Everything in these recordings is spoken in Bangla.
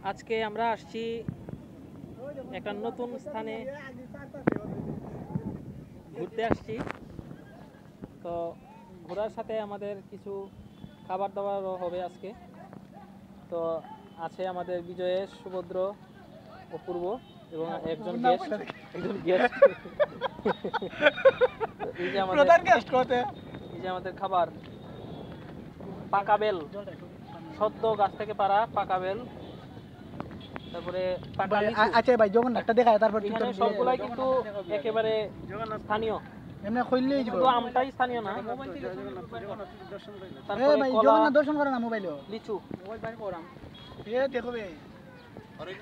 আজকে আমরা আসছি একটা নতুন স্থানে ঘুরতে আসছি। তো ঘোরার সাথে আমাদের কিছু খাবার দাবারও হবে আজকে। তো আছে আমাদের বিজয়েশ, সুভদ্র, অপূর্ব এবং একজন গেস্ট। এই যে আমাদের খাবার পাকা বেল, সদ্য গাছ থেকে পাড়া পাকা বেল, তারপরে পাকা লিচু। আচ্ছা ভাই জগন্নাথটা দেখায় তারপর এখানে সবগুলাই কিন্তু একেবারে স্থানীয়। এমনি কইলেই শুধু আমটাই স্থানীয় না, তারপরে ভাই জগন্নাথ দর্শন করে না মোবাইলে লিচু। দেখো ভাই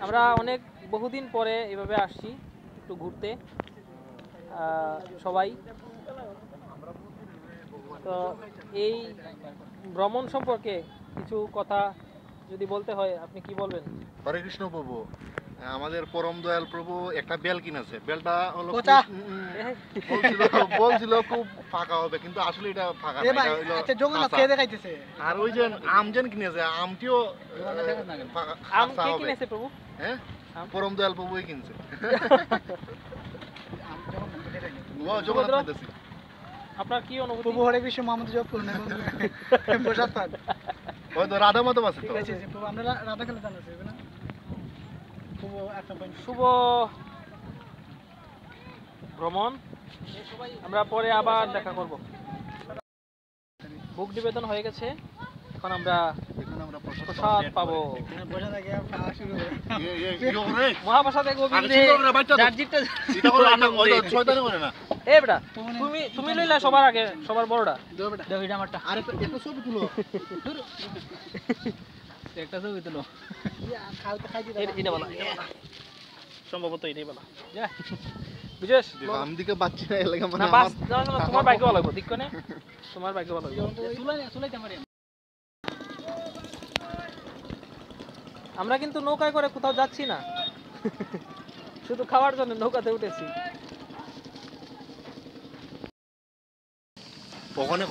আমরা অনেক বহুদিন পরে এভাবে আসছি একটু ঘুরতে সবাই। তো এই ভ্রমণ সম্পর্কে কিছু কথা যদি বলতে হয় আপনি কি বলবেন? হরে কৃষ্ণ প্রভু, আমাদের পরম দয়াল প্রভু একটা বেল কিনেছে। বেলটা হলো বলছিল খুব ফাঁকা হবে, কিন্তু আসলে এটা ফাঁকা না, এটা হলো আচ্ছা জগন্নাথ খেয়ে দেখাইতেছে। আর ওই যে আম যেন কিনেছে, আমটিও আম কে কিনেছে প্রভু? হ্যাঁ, পরম দয়াল প্রভুই কিনছে। জগন্নাথ খাইতেছি। আপনার কি অনুভূতি? প্রভু হরে কৃষ্ণ মোহাম্মদ জপ করুন এবং প্রসাদ পান। ওই তো রাধা মাধব আছে তো। ঠিক আছে প্রভু, আমরা রাধা খেলে জানাচ্ছি না প্রভু। একটা শুভ ভ্রমণ। আমরা পরে আবার দেখা করব। ভোগ নিবেদন হয়ে গেছে, এখন আমরা প্রসাদ পাবো। মহাপ্রসাদে গোবিন্দে জার্জিটা শয়তানি করে না। এ বেটা তুমি লইলা সবার আগে, সবার বড়টা দাও। এটা আমারটা। আরে একটা ছবি তুলো, একটা ছবি তুলো। এটা বলা সম্ভবত এটাই বলা। যা বুঝেছ আম দিকে বাচ্চা না এলাকা মানে না বাস না, তোমার ভাগ্য ভালো লাগবে দিক কোনে, তোমার ভাগ্য ভালো লাগবে। চুলাইতে পারি আমরা কিন্তু নৌকায় করে কোথাও যাচ্ছি না, শুধু খাওয়ার জন্য নৌকাতে উঠেছি। ওখানে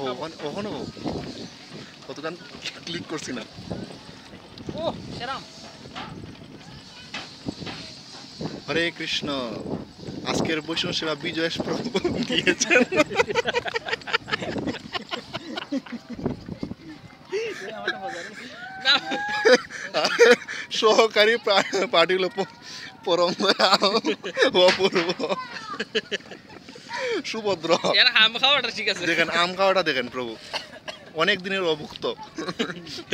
কতক্ষণ ক্লিক করছি না। ও সেরাম। হরে কৃষ্ণ, আজকের বৈষ্ণব সেবা বিজয়েশ প্রভু দিয়েছেন। সহকারী পার্টি হলো পরম অপূর্ব, সুভদ্র। দেখেন আম খাওয়াটা দেখেন প্রভু, অনেক দিনের অভুক্ত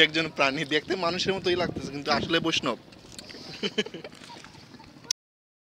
একজন প্রাণী, দেখতে মানুষের মতোই লাগতেছে কিন্তু আসলে বৈষ্ণব।